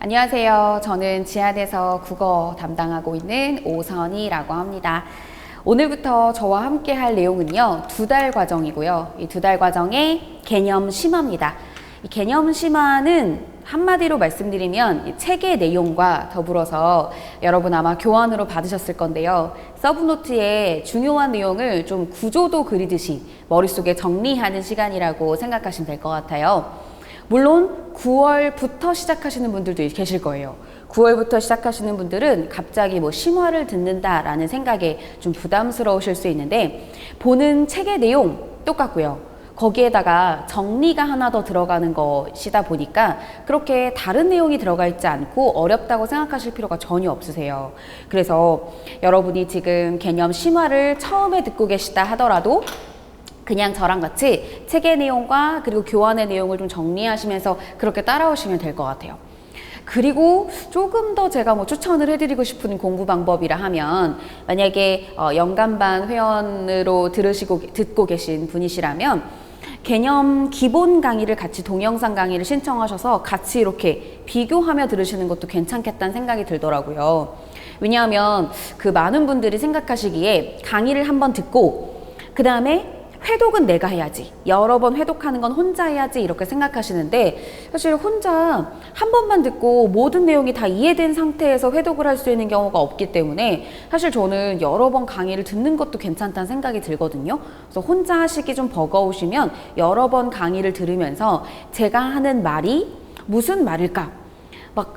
안녕하세요. 저는 지하대서 국어 담당하고 있는 오선희라고 합니다. 오늘부터 저와 함께 할 내용은요, 2달 과정이고요. 이 2달 과정의 개념 심화입니다. 이 개념 심화는 한마디로 말씀드리면 이 책의 내용과 더불어서 여러분 아마 교환으로 받으셨을 건데요. 서브노트에 중요한 내용을 좀 구조도 그리듯이 머릿속에 정리하는 시간이라고 생각하시면 될 것 같아요. 물론 9월부터 시작하시는 분들도 계실 거예요. 9월부터 시작하시는 분들은 갑자기 심화를 듣는다라는 생각에 좀 부담스러우실 수 있는데, 보는 책의 내용 똑같고요. 거기에다가 정리가 하나 더 들어가는 것이다 보니까 그렇게 다른 내용이 들어가 있지 않고 어렵다고 생각하실 필요가 전혀 없으세요. 그래서 여러분이 지금 개념 심화를 처음에 듣고 계시다 하더라도 그냥 저랑 같이 책의 내용과 그리고 교환의 내용을 좀 정리하시면서 그렇게 따라오시면 될 것 같아요. 그리고 조금 더 제가 추천을 해드리고 싶은 공부 방법이라 하면, 만약에 연간반 회원으로 듣고 계신 분이시라면 개념 기본 강의를 같이 동영상 강의를 신청하셔서 같이 이렇게 비교하며 들으시는 것도 괜찮겠다는 생각이 들더라고요. 왜냐하면 그 많은 분들이 생각하시기에 강의를 한번 듣고 그 다음에 회독은 내가 해야지, 여러 번 회독하는 건 혼자 해야지 이렇게 생각하시는데, 사실 혼자 한 번만 듣고 모든 내용이 다 이해된 상태에서 회독을 할 수 있는 경우가 없기 때문에 사실 저는 여러 번 강의를 듣는 것도 괜찮다는 생각이 들거든요. 그래서 혼자 하시기 좀 버거우시면 여러 번 강의를 들으면서 제가 하는 말이 무슨 말일까?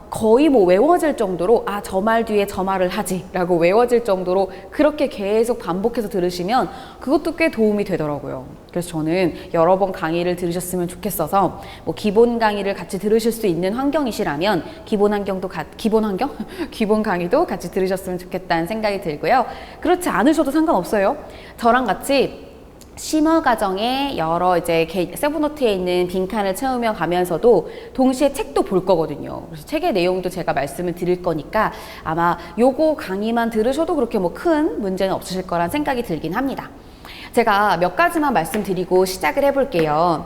거의 외워질 정도로 저 말 뒤에 저 말을 하지 라고 외워질 정도로 그렇게 계속 반복해서 들으시면 그것도 꽤 도움이 되더라고요. 그래서 저는 여러 번 강의를 들으셨으면 좋겠어서 기본 강의를 같이 들으실 수 있는 환경이시라면 기본 강의도 같이 들으셨으면 좋겠다는 생각이 들고요. 그렇지 않으셔도 상관없어요. 저랑 같이 심화 과정에 여러 세브노트에 있는 빈칸을 채우며 가면서도 동시에 책도 볼 거거든요. 그래서 책의 내용도 제가 말씀을 드릴 거니까 아마 요거 강의만 들으셔도 그렇게 큰 문제는 없으실 거란 생각이 들긴 합니다. 제가 몇 가지만 말씀드리고 시작을 해볼게요.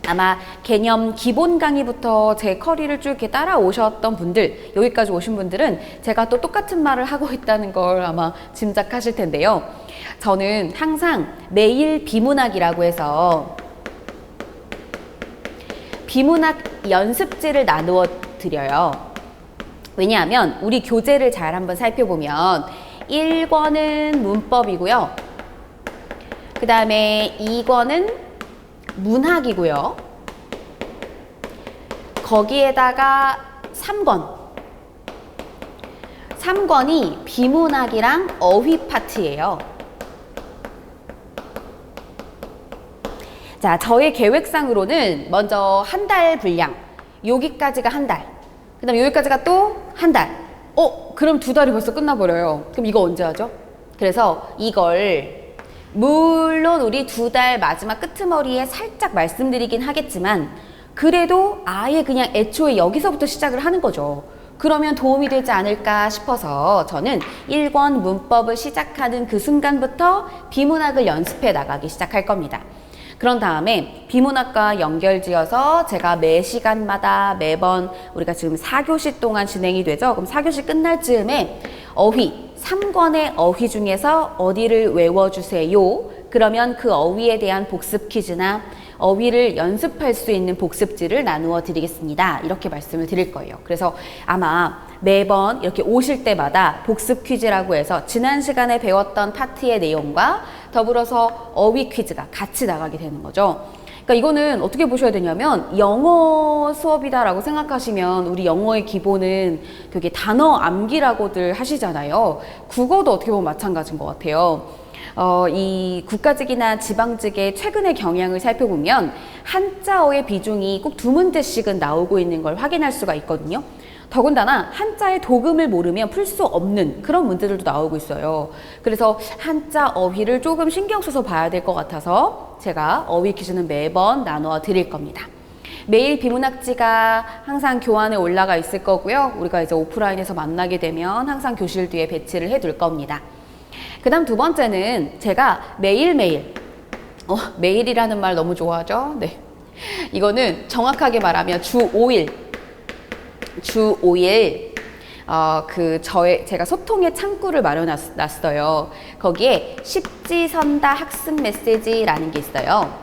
아마 개념 기본 강의부터 제 커리를 쭉 이렇게 따라오셨던 분들, 여기까지 오신 분들은 제가 또 똑같은 말을 하고 있다는 걸 아마 짐작하실 텐데요. 저는 항상 매일 비문학이라고 해서 비문학 연습지를 나누어 드려요. 왜냐하면 우리 교재를 잘 한번 살펴보면 1권은 문법이고요. 그 다음에 2권은 문학이고요. 거기에다가 3권이 비문학이랑 어휘 파트예요. 자, 저의 계획상으로는 먼저 한 달 분량, 여기까지가 한 달, 그 다음에 여기까지가 또 한 달. 그럼 2달이 벌써 끝나버려요. 그럼 이거 언제 하죠? 그래서 이걸 물론 우리 2달 마지막 끄트머리에 살짝 말씀드리긴 하겠지만, 그래도 아예 그냥 애초에 여기서부터 시작을 하는 거죠. 그러면 도움이 되지 않을까 싶어서 저는 1권 문법을 시작하는 그 순간부터 비문학을 연습해 나가기 시작할 겁니다. 그런 다음에 비문학과 연결지어서 제가 매 시간마다 매번, 우리가 지금 4교시 동안 진행이 되죠. 그럼 4교시 끝날 즈음에 어휘, 3권의 어휘 중에서 어디를 외워주세요. 그러면 그 어휘에 대한 복습 퀴즈나 어휘를 연습할 수 있는 복습지를 나누어 드리겠습니다. 이렇게 말씀을 드릴 거예요. 그래서 아마 매번 이렇게 오실 때마다 복습 퀴즈라고 해서 지난 시간에 배웠던 파트의 내용과 더불어서 어휘 퀴즈가 같이 나가게 되는 거죠. 그러니까 이거는 어떻게 보셔야 되냐면, 영어 수업이다라고 생각하시면 우리 영어의 기본은 되게 단어 암기라고들 하시잖아요. 국어도 어떻게 보면 마찬가지인 것 같아요. 이 국가직이나 지방직의 최근의 경향을 살펴보면 한자어의 비중이 꼭 2문제씩은 나오고 있는 걸 확인할 수가 있거든요. 더군다나 한자의 도금을 모르면 풀 수 없는 그런 문제들도 나오고 있어요. 그래서 한자 어휘를 조금 신경 써서 봐야 될 것 같아서 제가 어휘 퀴즈는 매번 나누어 드릴 겁니다. 매일 비문학지가 항상 교환에 올라가 있을 거고요. 우리가 이제 오프라인에서 만나게 되면 항상 교실 뒤에 배치를 해둘 겁니다. 그 다음 2번째는 제가 매일매일, 매일이라는 말 너무 좋아하죠? 네. 이거는 정확하게 말하면 주 5일, 주 5일 제가 소통의 창구를 마련해놨어요. 거기에 십지선다 학습 메시지라는 게 있어요.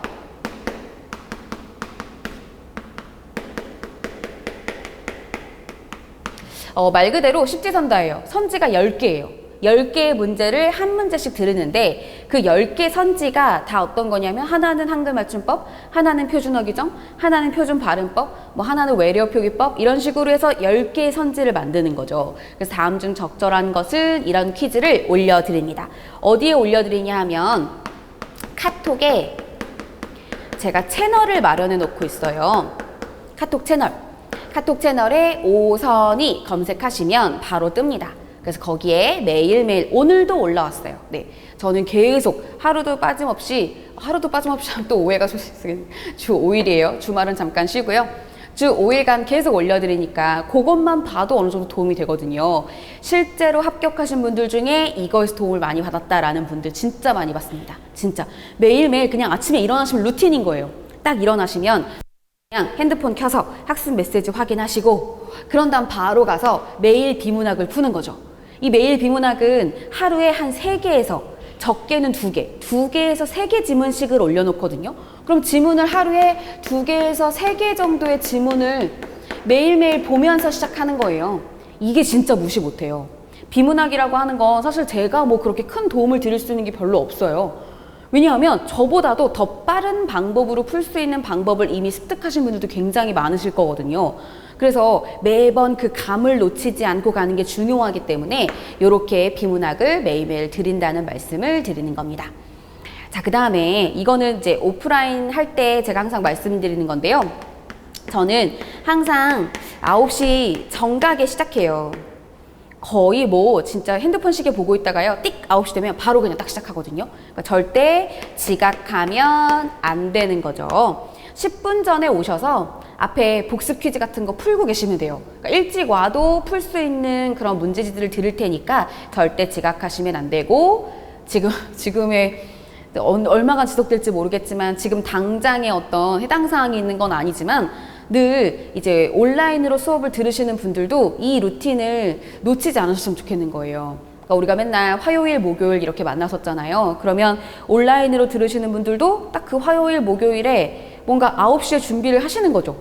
말 그대로 십지선다예요. 선지가 10개예요. 10개의 문제를 한 문제씩 들으는데 그 10개 선지가 다 어떤 거냐면 하나는 한글 맞춤법, 하나는 표준어 규정, 하나는 표준 발음법, 뭐 하나는 외래어 표기법 이런 식으로 해서 10개의 선지를 만드는 거죠. 그래서 다음 중 적절한 것은 이런 퀴즈를 올려드립니다. 어디에 올려드리냐 하면 카톡에 제가 채널을 마련해 놓고 있어요. 카톡 채널에 오선이 검색하시면 바로 뜹니다. 그래서 거기에 매일매일 오늘도 올라왔어요. 네, 저는 계속 하루도 빠짐없이 하면 또 오해가 줄 수 있어요. 주 5일이에요. 주말은 잠깐 쉬고요. 주 5일간 계속 올려드리니까 그것만 봐도 어느 정도 도움이 되거든요. 실제로 합격하신 분들 중에 이거에서 도움을 많이 받았다라는 분들 진짜 많이 봤습니다. 진짜 매일매일 그냥 아침에 일어나시면 루틴인 거예요. 딱 일어나시면 그냥 핸드폰 켜서 학습 메시지 확인하시고 그런 다음 바로 가서 매일 비문학을 푸는 거죠. 이 매일 비문학은 하루에 한 3개에서 적게는 2개, 2개에서 3개 지문씩을 올려놓거든요. 그럼 지문을 하루에 2개에서 3개 정도의 지문을 매일매일 보면서 시작하는 거예요. 이게 진짜 무시 못해요. 비문학이라고 하는 건 사실 제가 뭐 그렇게 큰 도움을 드릴 수 있는 게 별로 없어요. 왜냐하면 저보다도 더 빠른 방법으로 풀 수 있는 방법을 이미 습득하신 분들도 굉장히 많으실 거거든요. 그래서 매번 그 감을 놓치지 않고 가는 게 중요하기 때문에 이렇게 비문학을 매일매일 드린다는 말씀을 드리는 겁니다. 자, 그 다음에 이거는 이제 오프라인 할 때 제가 항상 말씀드리는 건데요. 저는 항상 9시 정각에 시작해요. 거의 뭐 진짜 핸드폰 시계 보고 있다가요, 띡 9시 되면 바로 그냥 딱 시작하거든요. 그러니까 절대 지각하면 안 되는 거죠. 10분 전에 오셔서 앞에 복습 퀴즈 같은 거 풀고 계시면 돼요. 그러니까 일찍 와도 풀 수 있는 그런 문제지들을 드릴 테니까 절대 지각하시면 안 되고, 지금의 얼마가 지속될지 모르겠지만 지금 당장의 어떤 해당 사항이 있는 건 아니지만 늘 이제 온라인으로 수업을 들으시는 분들도 이 루틴을 놓치지 않으셨으면 좋겠는 거예요. 그러니까 우리가 맨날 화요일, 목요일 이렇게 만났었잖아요. 그러면 온라인으로 들으시는 분들도 딱 그 화요일, 목요일에 뭔가 9시에 준비를 하시는 거죠.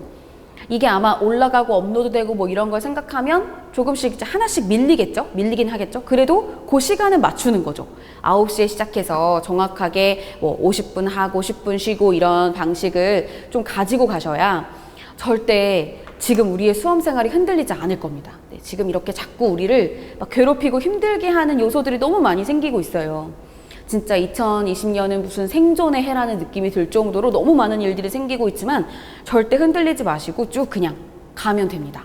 이게 아마 올라가고 업로드되고 뭐 이런 걸 생각하면 조금씩 이제 하나씩 밀리겠죠? 밀리긴 하겠죠? 그래도 그 시간은 맞추는 거죠. 9시에 시작해서 정확하게 뭐 50분 하고 10분 쉬고 이런 방식을 좀 가지고 가셔야 절대 지금 우리의 수험 생활이 흔들리지 않을 겁니다. 네, 지금 이렇게 자꾸 우리를 막 괴롭히고 힘들게 하는 요소들이 너무 많이 생기고 있어요. 진짜 2020년은 무슨 생존의 해라는 느낌이 들 정도로 너무 많은 일들이 생기고 있지만 절대 흔들리지 마시고 쭉 그냥 가면 됩니다.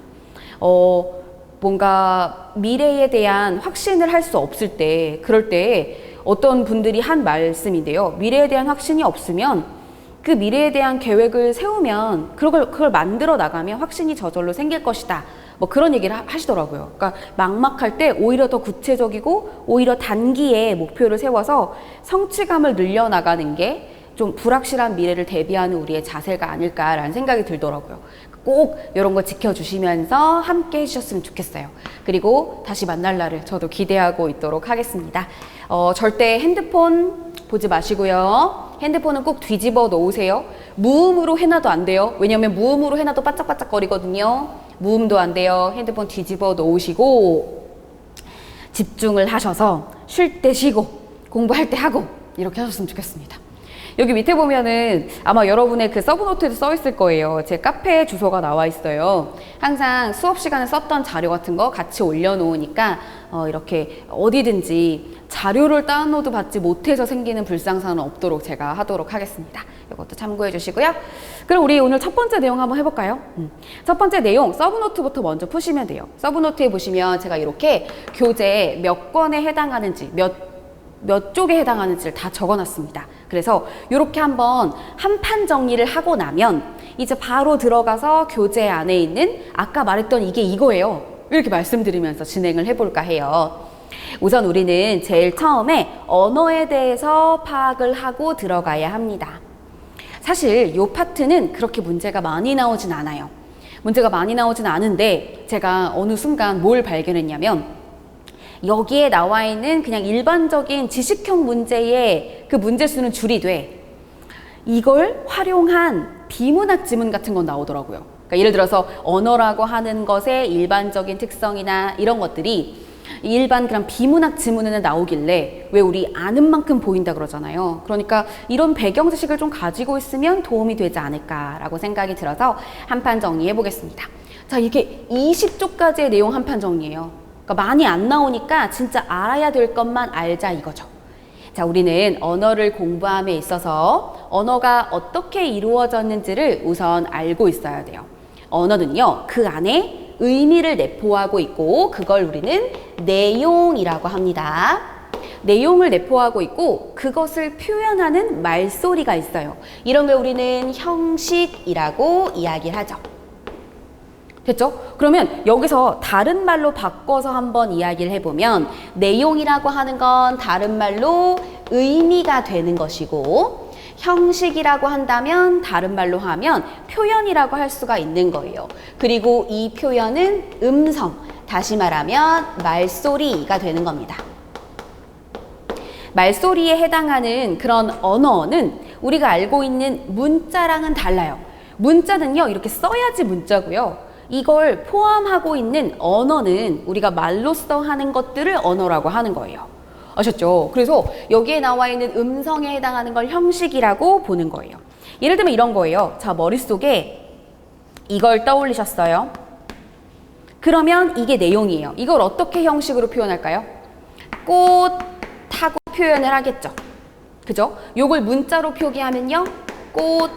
뭔가 미래에 대한 확신을 할 수 없을 때, 그럴 때 어떤 분들이 한 말씀인데요. 미래에 대한 확신이 없으면 그 미래에 대한 계획을 세우면 그걸 만들어 나가면 확신이 저절로 생길 것이다. 뭐 그런 얘기를 하시더라고요. 그러니까 막막할 때 오히려 더 구체적이고 오히려 단기에 목표를 세워서 성취감을 늘려나가는 게 좀 불확실한 미래를 대비하는 우리의 자세가 아닐까라는 생각이 들더라고요. 꼭 이런 거 지켜주시면서 함께 해주셨으면 좋겠어요. 그리고 다시 만날 날을 저도 기대하고 있도록 하겠습니다. 절대 핸드폰 보지 마시고요. 핸드폰은 꼭 뒤집어 놓으세요. 무음으로 해놔도 안 돼요. 왜냐면 무음으로 해놔도 바짝바짝거리거든요. 무음도 안 돼요. 핸드폰 뒤집어 놓으시고 집중을 하셔서 쉴 때 쉬고 공부할 때 하고 이렇게 하셨으면 좋겠습니다. 여기 밑에 보면은 아마 여러분의 그 서브노트에도 써 있을 거예요. 제 카페 주소가 나와 있어요. 항상 수업 시간에 썼던 자료 같은 거 같이 올려놓으니까 이렇게 어디든지 자료를 다운로드 받지 못해서 생기는 불상사는 없도록 제가 하도록 하겠습니다. 이것도 참고해 주시고요. 그럼 우리 오늘 첫 번째 내용 한번 해볼까요? 첫 번째 내용 서브노트부터 먼저 푸시면 돼요. 서브노트에 보시면 제가 이렇게 교재 몇 권에 해당하는지 몇 쪽에 해당하는지를 다 적어놨습니다. 그래서 이렇게 한번 한 판 정리를 하고 나면 이제 바로 들어가서 교재 안에 있는 아까 말했던 이게 이거예요. 이렇게 말씀드리면서 진행을 해볼까 해요. 우선 우리는 제일 처음에 언어에 대해서 파악을 하고 들어가야 합니다. 사실 이 파트는 그렇게 문제가 많이 나오진 않아요. 문제가 많이 나오진 않은데 제가 어느 순간 뭘 발견했냐면 여기에 나와 있는 그냥 일반적인 지식형 문제의 그 문제 수는 줄이 돼. 이걸 활용한 비문학 지문 같은 건 나오더라고요. 그러니까 예를 들어서 언어라고 하는 것의 일반적인 특성이나 이런 것들이 일반 그런 비문학 지문에는 나오길래 왜 우리 아는 만큼 보인다 그러잖아요. 그러니까 이런 배경 지식을 좀 가지고 있으면 도움이 되지 않을까라고 생각이 들어서 한 판 정리해 보겠습니다. 자, 이게 20쪽까지의 내용 한 판 정리예요. 그러니까 많이 안 나오니까 진짜 알아야 될 것만 알자 이거죠. 자, 우리는 언어를 공부함에 있어서 언어가 어떻게 이루어졌는지를 우선 알고 있어야 돼요. 언어는요, 그 안에 의미를 내포하고 있고 그걸 우리는 내용이라고 합니다. 내용을 내포하고 있고 그것을 표현하는 말소리가 있어요. 이런 걸 우리는 형식이라고 이야기를 하죠. 됐죠? 그러면 여기서 다른 말로 바꿔서 한번 이야기를 해보면 내용이라고 하는 건 다른 말로 의미가 되는 것이고 형식이라고 한다면 다른 말로 하면 표현이라고 할 수가 있는 거예요. 그리고 이 표현은 음성, 다시 말하면 말소리가 되는 겁니다. 말소리에 해당하는 그런 언어는 우리가 알고 있는 문자랑은 달라요. 문자는요, 이렇게 써야지 문자고요. 이걸 포함하고 있는 언어는 우리가 말로써 하는 것들을 언어라고 하는 거예요. 아셨죠? 그래서 여기에 나와 있는 음성에 해당하는 걸 형식이라고 보는 거예요. 예를 들면 이런 거예요. 자, 머릿속에 이걸 떠올리셨어요. 그러면 이게 내용이에요. 이걸 어떻게 형식으로 표현할까요? 꽃하고 표현을 하겠죠. 그죠? 요걸 문자로 표기하면요. 꽃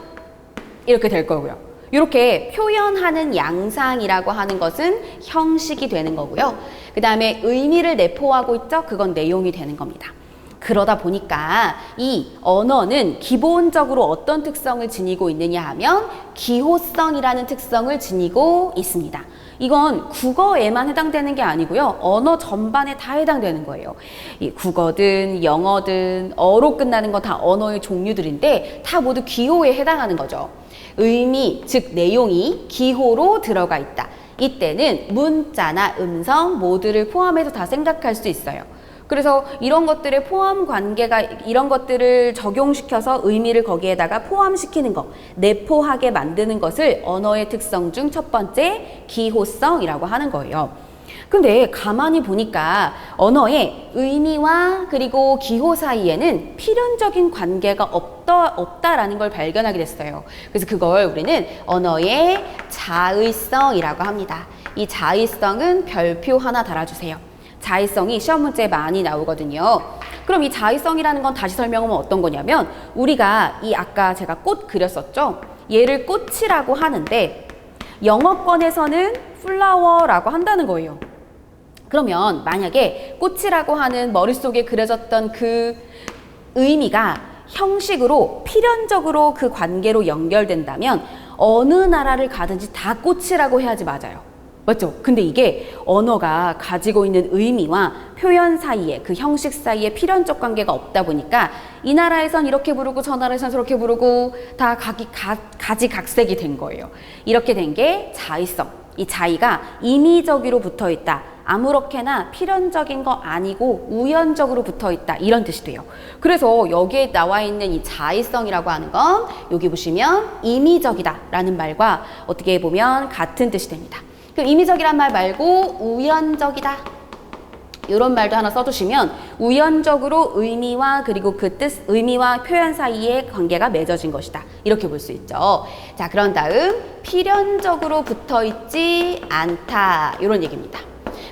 이렇게 될 거고요. 이렇게 표현하는 양상이라고 하는 것은 형식이 되는 거고요. 그 다음에 의미를 내포하고 있죠? 그건 내용이 되는 겁니다. 그러다 보니까 이 언어는 기본적으로 어떤 특성을 지니고 있느냐 하면 기호성이라는 특성을 지니고 있습니다. 이건 국어에만 해당되는 게 아니고요. 언어 전반에 다 해당되는 거예요. 이 국어든 영어든 어로 끝나는 건 다 언어의 종류들인데 다 모두 기호에 해당하는 거죠. 의미, 즉 내용이 기호로 들어가 있다. 이때는 문자나 음성 모두를 포함해서 다 생각할 수 있어요. 그래서 이런 것들의 포함 관계가 이런 것들을 적용시켜서 의미를 거기에다가 포함시키는 것, 내포하게 만드는 것을 언어의 특성 중 첫 번째 기호성이라고 하는 거예요. 근데 가만히 보니까 언어의 의미와 그리고 기호 사이에는 필연적인 관계가 없다라는 걸 발견하게 됐어요. 그래서 그걸 우리는 언어의 자의성이라고 합니다. 이 자의성은 별표 하나 달아주세요. 자의성이 시험 문제에 많이 나오거든요. 그럼 이 자의성이라는 건 다시 설명하면 어떤 거냐면 우리가 이 아까 제가 꽃 그렸었죠? 얘를 꽃이라고 하는데 영어권에서는 플라워라고 한다는 거예요. 그러면 만약에 꽃이라고 하는 머릿속에 그려졌던 그 의미가 형식으로 필연적으로 그 관계로 연결된다면 어느 나라를 가든지 다 꽃이라고 해야지 맞아요. 맞죠? 근데 이게 언어가 가지고 있는 의미와 표현 사이에 그 형식 사이에 필연적 관계가 없다 보니까 이 나라에선 이렇게 부르고 저 나라에선 저렇게 부르고 다 가지각색이 된 거예요. 이렇게 된 게 자의성. 이 자의가 임의적으로 붙어 있다. 아무렇게나 필연적인 거 아니고 우연적으로 붙어 있다. 이런 뜻이 돼요. 그래서 여기에 나와 있는 이 자의성이라고 하는 건 여기 보시면 임의적이다 라는 말과 어떻게 보면 같은 뜻이 됩니다. 그럼 임의적이란 말 말고 우연적이다. 이런 말도 하나 써두시면 우연적으로 의미와 그리고 그 뜻, 의미와 표현 사이에 관계가 맺어진 것이다. 이렇게 볼 수 있죠. 자, 그런 다음 필연적으로 붙어 있지 않다. 이런 얘기입니다.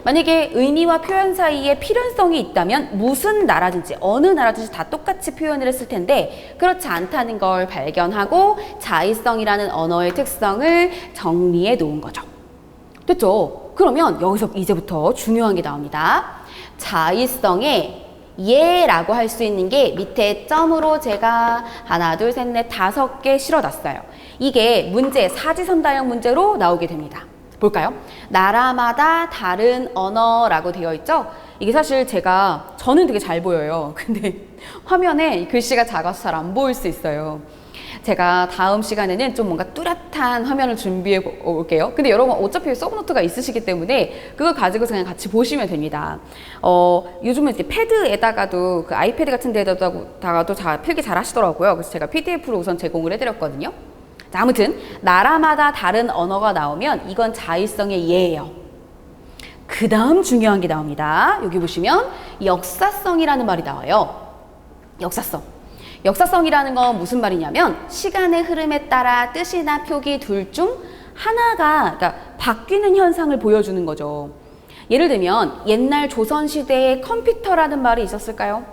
만약에 의미와 표현 사이에 필연성이 있다면 무슨 나라든지 어느 나라든지 다 똑같이 표현을 했을 텐데 그렇지 않다는 걸 발견하고 자의성이라는 언어의 특성을 정리해 놓은 거죠. 됐죠? 그러면 여기서 이제부터 중요한 게 나옵니다. 자의성에 예라고 할 수 있는 게 밑에 점으로 제가 하나, 둘, 셋, 넷, 5개 실어놨어요. 이게 문제, 사지선다형 문제로 나오게 됩니다. 볼까요? 나라마다 다른 언어라고 되어 있죠? 이게 사실 저는 되게 잘 보여요. 근데 화면에 글씨가 작아서 잘 안 보일 수 있어요. 제가 다음 시간에는 좀 뭔가 뚜렷한 화면을 준비해 올게요. 근데 여러분 어차피 서브노트가 있으시기 때문에 그걸 가지고 그냥 같이 보시면 됩니다. 요즘은 이제 패드에다가도 그 아이패드 같은 데다가도 필기 잘 하시더라고요. 그래서 제가 PDF로 우선 제공을 해드렸거든요. 자, 아무튼 나라마다 다른 언어가 나오면 이건 자의성의 예예요. 그 다음 중요한 게 나옵니다. 여기 보시면 역사성이라는 말이 나와요. 역사성. 역사성이라는 건 무슨 말이냐면 시간의 흐름에 따라 뜻이나 표기 둘 중 하나가 그러니까 바뀌는 현상을 보여주는 거죠. 예를 들면 옛날 조선시대에 컴퓨터라는 말이 있었을까요?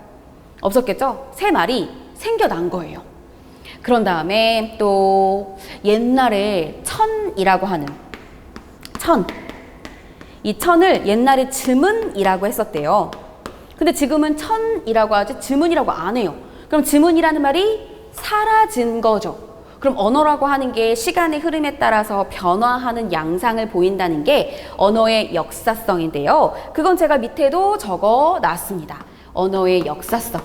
없었겠죠? 새 말이 생겨난 거예요. 그런 다음에 또 옛날에 천이라고 하는 이 천을 옛날에 즈문이라고 했었대요. 근데 지금은 천이라고 하지 즈문이라고 안 해요. 그럼 즈문이라는 말이 사라진 거죠. 그럼 언어라고 하는 게 시간의 흐름에 따라서 변화하는 양상을 보인다는 게 언어의 역사성인데요. 그건 제가 밑에도 적어 놨습니다. 언어의 역사성.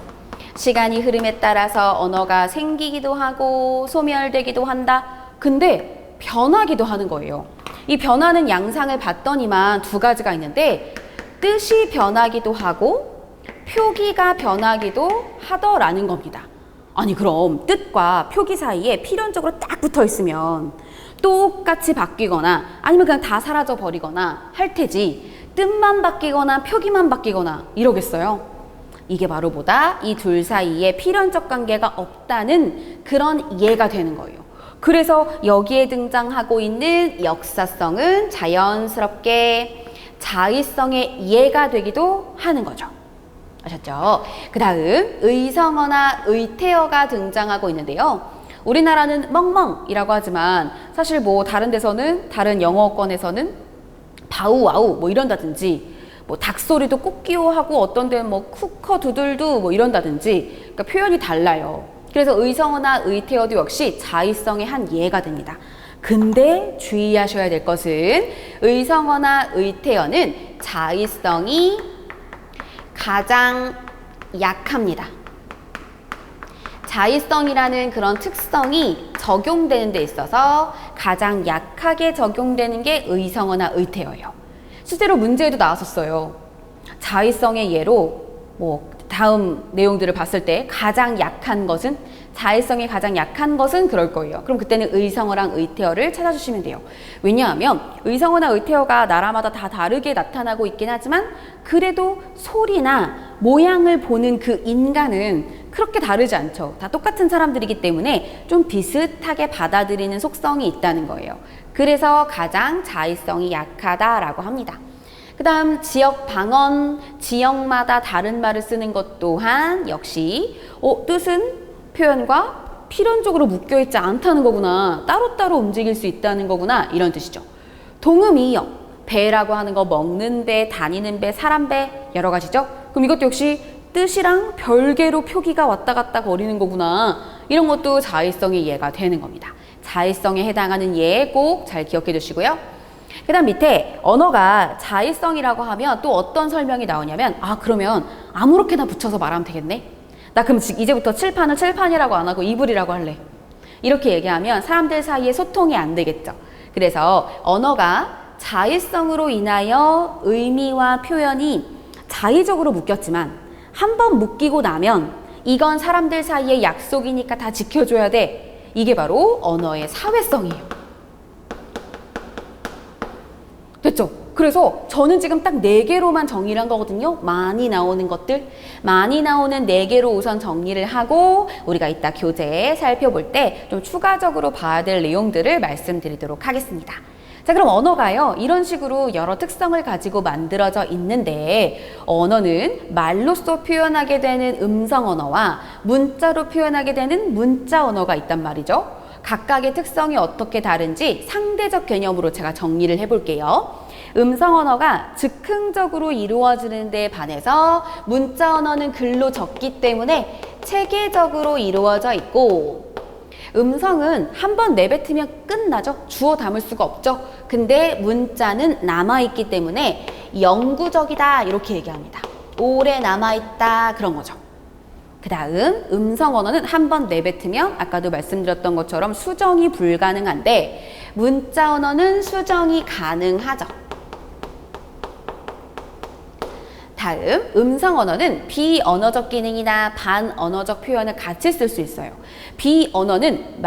시간이 흐름에 따라서 언어가 생기기도 하고 소멸되기도 한다. 근데 변하기도 하는 거예요. 이 변하는 양상을 봤더니만 두 가지가 있는데 뜻이 변하기도 하고 표기가 변하기도 하더라는 겁니다. 아니 그럼 뜻과 표기 사이에 필연적으로 딱 붙어 있으면 똑같이 바뀌거나 아니면 그냥 다 사라져 버리거나 할 테지 뜻만 바뀌거나 표기만 바뀌거나 이러겠어요? 이게 바로 보다 이 둘 사이에 필연적 관계가 없다는 그런 이해가 되는 거예요. 그래서 여기에 등장하고 있는 역사성은 자연스럽게 자의성의 이해가 되기도 하는 거죠. 아셨죠? 그 다음 의성어나 의태어가 등장하고 있는데요. 우리나라는 멍멍이라고 하지만 사실 뭐 다른 데서는 다른 영어권에서는 바우와우 뭐 이런다든지 뭐 닭소리도 꾹끼오하고 어떤 데는 뭐 쿠커 두들두 뭐 이런다든지 그러니까 표현이 달라요. 그래서 의성어나 의태어도 역시 자의성의 한 예가 됩니다. 근데 주의하셔야 될 것은 의성어나 의태어는 자의성이 가장 약합니다. 자의성이라는 그런 특성이 적용되는 데 있어서 가장 약하게 적용되는 게 의성어나 의태어예요. 실제로 문제에도 나왔었어요. 자의성의 예로 뭐 다음 내용들을 봤을 때 가장 약한 것은 자의성이 가장 약한 것은 그럴 거예요. 그럼 그때는 의성어랑 의태어를 찾아주시면 돼요. 왜냐하면 의성어나 의태어가 나라마다 다 다르게 나타나고 있긴 하지만 그래도 소리나 모양을 보는 그 인간은 그렇게 다르지 않죠. 다 똑같은 사람들이기 때문에 좀 비슷하게 받아들이는 속성이 있다는 거예요. 그래서 가장 자의성이 약하다라고 합니다. 그 다음 지역 방언, 지역마다 다른 말을 쓰는 것 또한 역시 뜻은 표현과 필연적으로 묶여있지 않다는 거구나. 따로따로 움직일 수 있다는 거구나. 이런 뜻이죠. 동음이요. 배라고 하는 거 먹는 배, 다니는 배, 사람 배 여러 가지죠. 그럼 이것도 역시 뜻이랑 별개로 표기가 왔다 갔다 거리는 거구나. 이런 것도 자의성의 예가 되는 겁니다. 자의성에 해당하는 예 꼭 잘 기억해 두시고요. 그 다음 밑에 언어가 자의성이라고 하면 또 어떤 설명이 나오냐면 그러면 아무렇게나 붙여서 말하면 되겠네. 나 그럼 이제부터 칠판은 칠판이라고 안 하고 이불이라고 할래. 이렇게 얘기하면 사람들 사이에 소통이 안 되겠죠. 그래서 언어가 자의성으로 인하여 의미와 표현이 자의적으로 묶였지만 한번 묶이고 나면 이건 사람들 사이의 약속이니까 다 지켜줘야 돼. 이게 바로 언어의 사회성이에요. 됐죠? 그래서 저는 지금 딱 4개로만 정리를 한 거거든요. 많이 나오는 것들. 많이 나오는 4개로 우선 정리를 하고 우리가 이따 교재에 살펴볼 때 좀 추가적으로 봐야 될 내용들을 말씀드리도록 하겠습니다. 자, 그럼 언어가요. 이런 식으로 여러 특성을 가지고 만들어져 있는데 언어는 말로써 표현하게 되는 음성 언어와 문자로 표현하게 되는 문자 언어가 있단 말이죠. 각각의 특성이 어떻게 다른지 상대적 개념으로 제가 정리를 해볼게요. 음성 언어가 즉흥적으로 이루어지는 데 반해서 문자 언어는 글로 적기 때문에 체계적으로 이루어져 있고 음성은 한번 내뱉으면 끝나죠. 주워 담을 수가 없죠. 근데 문자는 남아있기 때문에 영구적이다 이렇게 얘기합니다. 오래 남아있다 그런 거죠. 그 다음 음성 언어는 한 번 내뱉으면 아까도 말씀드렸던 것처럼 수정이 불가능한데 문자 언어는 수정이 가능하죠. 다음 음성 언어는 비언어적 기능이나 반언어적 표현을 같이 쓸 수 있어요. 비언어는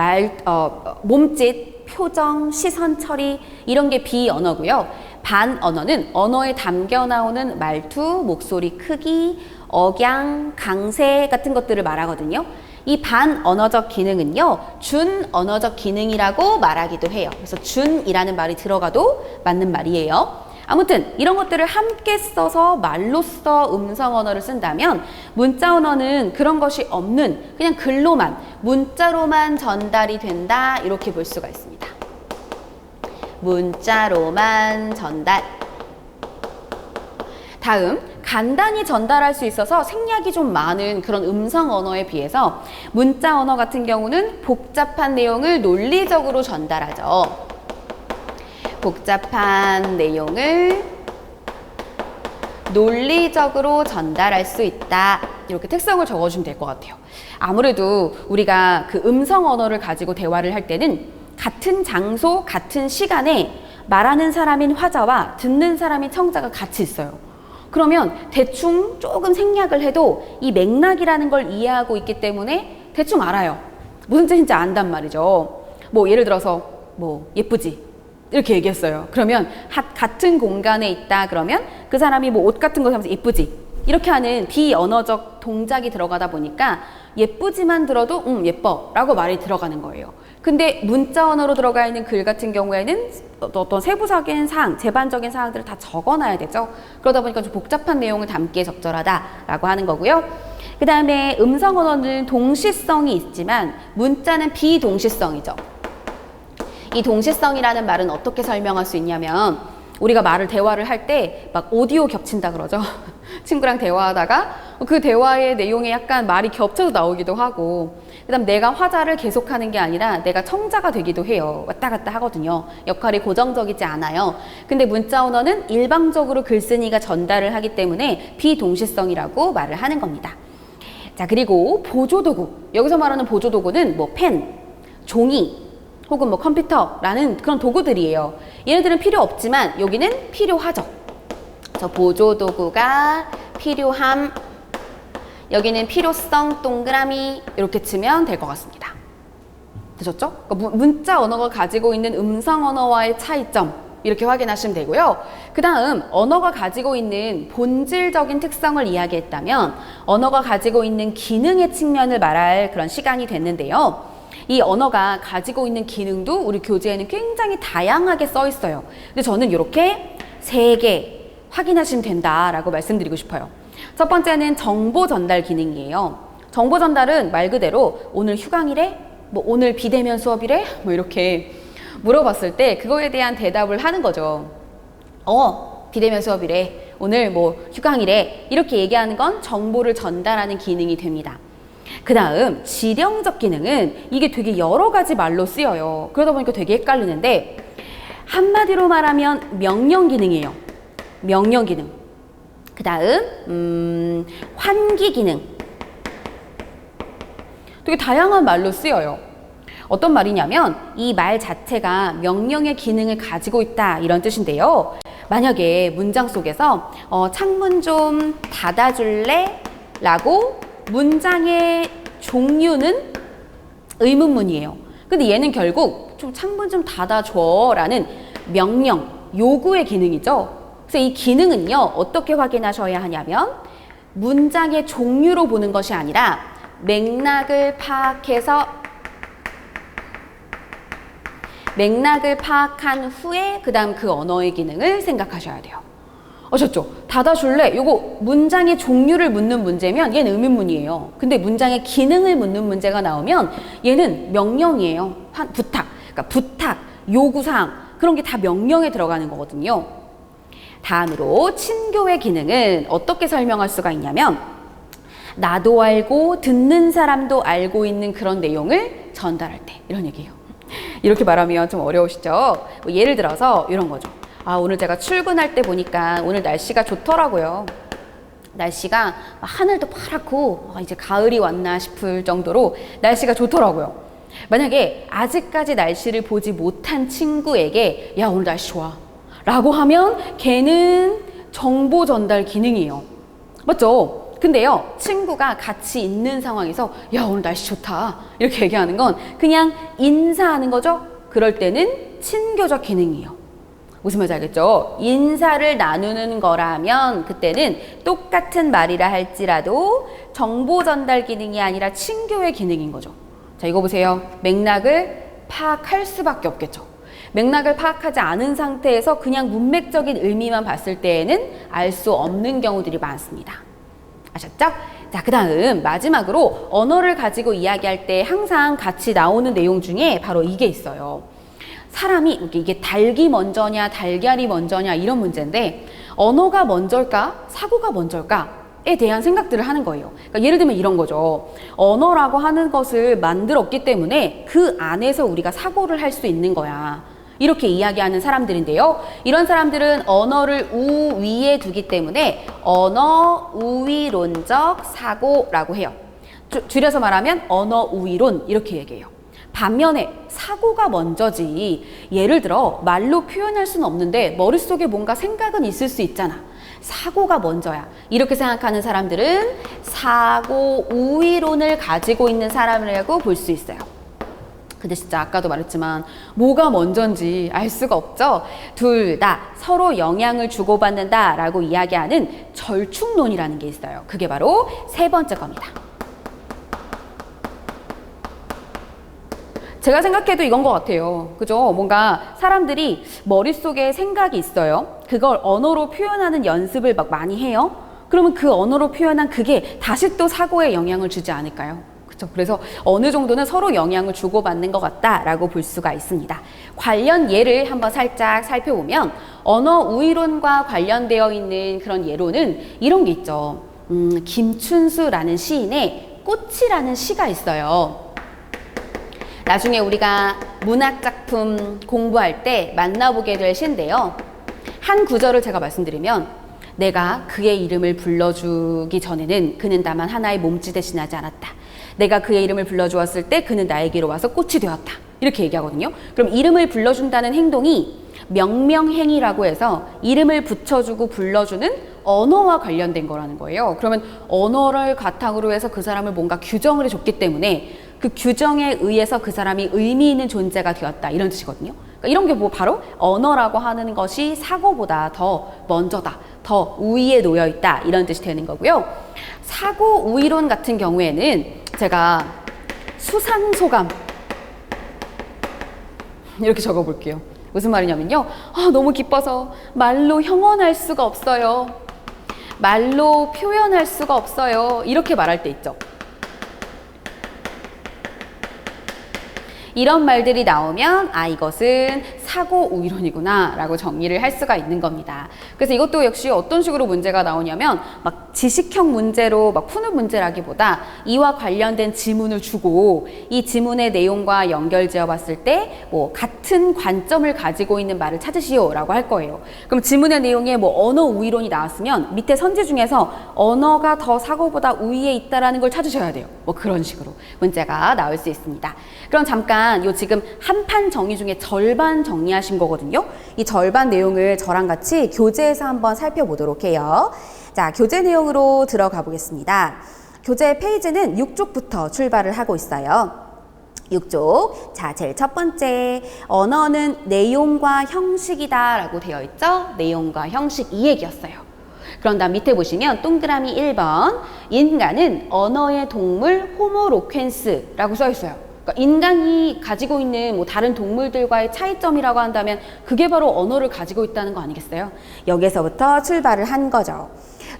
몸짓, 표정, 시선 처리 이런 게 비언어고요. 반언어는 언어에 담겨 나오는 말투, 목소리 크기, 억양, 강세 같은 것들을 말하거든요. 이 반언어적 기능은요, 준언어적 기능이라고 말하기도 해요. 그래서 준이라는 말이 들어가도 맞는 말이에요. 아무튼 이런 것들을 함께 써서 말로써 음성 언어를 쓴다면 문자 언어는 그런 것이 없는 그냥 글로만, 문자로만 전달이 된다 이렇게 볼 수가 있습니다. 문자로만 전달. 다음 간단히 전달할 수 있어서 생략이 좀 많은 그런 음성 언어에 비해서 문자 언어 같은 경우는 복잡한 내용을 논리적으로 전달하죠. 복잡한 내용을 논리적으로 전달할 수 있다. 이렇게 특성을 적어주면 될 것 같아요. 아무래도 우리가 그 음성 언어를 가지고 대화를 할 때는 같은 장소, 같은 시간에 말하는 사람인 화자와 듣는 사람인 청자가 같이 있어요. 그러면 대충 조금 생략을 해도 이 맥락이라는 걸 이해하고 있기 때문에 대충 알아요. 무슨 뜻인지 안단 말이죠. 뭐 예를 들어서 뭐 예쁘지? 이렇게 얘기했어요. 그러면 같은 공간에 있다 그러면 그 사람이 뭐 옷 같은 거 하면서 예쁘지? 이렇게 하는 비언어적 동작이 들어가다 보니까 예쁘지만 들어도 예뻐 라고 말이 들어가는 거예요. 근데 문자 언어로 들어가 있는 글 같은 경우에는 어떤 세부적인 사항, 제반적인 사항들을 다 적어놔야 되죠. 그러다 보니까 좀 복잡한 내용을 담기에 적절하다라고 하는 거고요. 그 다음에 음성 언어는 동시성이 있지만 문자는 비동시성이죠. 이 동시성이라는 말은 어떻게 설명할 수 있냐면 우리가 대화를 할 때 막 오디오 겹친다 그러죠. 친구랑 대화하다가 그 대화의 내용에 약간 말이 겹쳐서 나오기도 하고 그다음 내가 화자를 계속하는 게 아니라 내가 청자가 되기도 해요. 왔다 갔다 하거든요. 역할이 고정적이지 않아요. 근데 문자 언어는 일방적으로 글쓴이가 전달을 하기 때문에 비동시성이라고 말을 하는 겁니다. 자, 그리고 보조도구. 여기서 말하는 보조도구는 뭐 펜, 종이 혹은 뭐 컴퓨터라는 그런 도구들이에요. 얘네들은 필요 없지만 여기는 필요하죠. 그래서 보조도구가 필요함, 여기는 필요성 동그라미 이렇게 치면 될 것 같습니다. 되셨죠? 그러니까 문자 언어가 가지고 있는 음성 언어와의 차이점 이렇게 확인하시면 되고요. 그 다음 언어가 가지고 있는 본질적인 특성을 이야기했다면 언어가 가지고 있는 기능의 측면을 말할 그런 시간이 됐는데요. 이 언어가 가지고 있는 기능도 우리 교재에는 굉장히 다양하게 써 있어요. 근데 저는 이렇게 3개 확인하시면 된다라고 말씀드리고 싶어요. 첫 번째는 정보 전달 기능이에요. 정보 전달은 말 그대로 오늘 휴강이래? 뭐 오늘 비대면 수업이래? 뭐 이렇게 물어봤을 때 그거에 대한 대답을 하는 거죠. 비대면 수업이래. 오늘 뭐 휴강이래. 이렇게 얘기하는 건 정보를 전달하는 기능이 됩니다. 그 다음 지령적 기능은 이게 되게 여러 가지 말로 쓰여요. 그러다 보니까 되게 헷갈리는데 한마디로 말하면 명령 기능이에요. 명령 기능. 그 다음 환기 기능. 되게 다양한 말로 쓰여요. 어떤 말이냐면 이 말 자체가 명령의 기능을 가지고 있다 이런 뜻인데요. 만약에 문장 속에서 창문 좀 닫아줄래? 라고 문장의 종류는 의문문이에요. 근데 얘는 결국 좀 창문 좀 닫아줘 라는 명령, 요구의 기능이죠. 그래서 이 기능은요, 어떻게 확인하셔야 하냐면 문장의 종류로 보는 것이 아니라 맥락을 파악한 후에 그 다음 그 언어의 기능을 생각하셔야 돼요. 아셨죠? 닫아줄래? 요거 문장의 종류를 묻는 문제면 얘는 의문문이에요. 근데 문장의 기능을 묻는 문제가 나오면 얘는 명령이에요. 부탁. 그러니까 부탁, 요구사항 그런 게 다 명령에 들어가는 거거든요. 다음으로 친교의 기능은 어떻게 설명할 수가 있냐면 나도 알고 듣는 사람도 알고 있는 그런 내용을 전달할 때 이런 얘기예요. 이렇게 말하면 좀 어려우시죠? 뭐 예를 들어서 이런 거죠. 오늘 제가 출근할 때 보니까 오늘 날씨가 좋더라고요. 날씨가 하늘도 파랗고 이제 가을이 왔나 싶을 정도로 날씨가 좋더라고요. 만약에 아직까지 날씨를 보지 못한 친구에게 야 오늘 날씨 좋아 라고 하면 걔는 정보 전달 기능이에요. 맞죠? 근데요 친구가 같이 있는 상황에서 야 오늘 날씨 좋다 이렇게 얘기하는 건 그냥 인사하는 거죠. 그럴 때는 친교적 기능이에요. 무슨 말인지 알겠죠? 인사를 나누는 거라면 그때는 똑같은 말이라 할지라도 정보 전달 기능이 아니라 친교의 기능인 거죠. 자, 이거 보세요. 맥락을 파악할 수밖에 없겠죠. 맥락을 파악하지 않은 상태에서 그냥 문맥적인 의미만 봤을 때에는 알 수 없는 경우들이 많습니다. 아셨죠? 자, 그 다음 마지막으로 언어를 가지고 이야기할 때 항상 같이 나오는 내용 중에 바로 이게 있어요. 사람이 이게 닭이 먼저냐 달걀이 먼저냐 이런 문제인데 언어가 먼저일까 사고가 먼저일까에 대한 생각들을 하는 거예요. 그러니까 예를 들면 이런 거죠. 언어라고 하는 것을 만들었기 때문에 그 안에서 우리가 사고를 할 수 있는 거야. 이렇게 이야기하는 사람들인데요. 이런 사람들은 언어를 우위에 두기 때문에 언어 우위론적 사고라고 해요. 줄여서 말하면 언어 우위론 이렇게 얘기해요. 반면에 사고가 먼저지. 예를 들어 말로 표현할 수는 없는데 머릿속에 뭔가 생각은 있을 수 있잖아. 사고가 먼저야. 이렇게 생각하는 사람들은 사고 우위론을 가지고 있는 사람이라고 볼 수 있어요. 근데 진짜 아까도 말했지만 뭐가 먼저인지 알 수가 없죠. 둘 다 서로 영향을 주고받는다라고 이야기하는 절충론이라는 게 있어요. 그게 바로 세 번째 겁니다. 제가 생각해도 이건 것 같아요. 그죠? 뭔가 사람들이 머릿속에 생각이 있어요. 그걸 언어로 표현하는 연습을 막 많이 해요. 그러면 그 언어로 표현한 그게 다시 또 사고에 영향을 주지 않을까요? 그렇죠? 그래서 어느 정도는 서로 영향을 주고받는 것 같다라고 볼 수가 있습니다. 관련 예를 한번 살짝 살펴보면 언어 우위론과 관련되어 있는 그런 예로는 이런 게 있죠. 김춘수라는 시인의 꽃이라는 시가 있어요. 나중에 우리가 문학작품 공부할 때 만나보게 될 시인데요. 한 구절을 제가 말씀드리면 내가 그의 이름을 불러주기 전에는 그는 다만 하나의 몸짓 대신 하지 않았다. 내가 그의 이름을 불러주었을 때 그는 나에게로 와서 꽃이 되었다. 이렇게 얘기하거든요. 그럼 이름을 불러준다는 행동이 명명행위라고 해서 이름을 붙여주고 불러주는 언어와 관련된 거라는 거예요. 그러면 언어를 바탕으로 해서 그 사람을 뭔가 규정을 해줬기 때문에 그 규정에 의해서 그 사람이 의미 있는 존재가 되었다. 이런 뜻이거든요. 그러니까 이런 게 뭐 바로 언어라고 하는 것이 사고보다 더 먼저다. 더 우위에 놓여 있다. 이런 뜻이 되는 거고요. 사고 우위론 같은 경우에는 제가 수상소감 이렇게 적어볼게요. 무슨 말이냐면요. 너무 기뻐서 말로 형언할 수가 없어요. 말로 표현할 수가 없어요. 이렇게 말할 때 있죠. 이런 말들이 나오면 이것은 사고 우위론이구나 라고 정리를 할 수가 있는 겁니다. 그래서 이것도 역시 어떤 식으로 문제가 나오냐면 막 지식형 문제로 막 푸는 문제라기보다 이와 관련된 지문을 주고 이 지문의 내용과 연결지어 봤을 때 뭐 같은 관점을 가지고 있는 말을 찾으시오 라고 할 거예요. 그럼 지문의 내용에 뭐 언어 우위론이 나왔으면 밑에 선지 중에서 언어가 더 사고보다 우위에 있다라는 걸 찾으셔야 돼요. 뭐 그런 식으로 문제가 나올 수 있습니다. 그럼 잠깐 요 지금 한 판 정의 중에 절반 정리하신 거거든요. 이 절반 내용을 저랑 같이 교재에서 한번 살펴보도록 해요. 자, 교재 내용으로 들어가 보겠습니다. 교재 페이지는 6쪽부터 출발을 하고 있어요. 6쪽. 자, 제일 첫 번째. 언어는 내용과 형식이다 라고 되어 있죠. 내용과 형식 이 얘기였어요. 그런 다음 밑에 보시면 동그라미 1번. 인간은 언어의 동물 호모로퀸스라고 써 있어요. 그러니까 인간이 가지고 있는 뭐 다른 동물들과의 차이점이라고 한다면 그게 바로 언어를 가지고 있다는 거 아니겠어요? 여기서부터 출발을 한 거죠.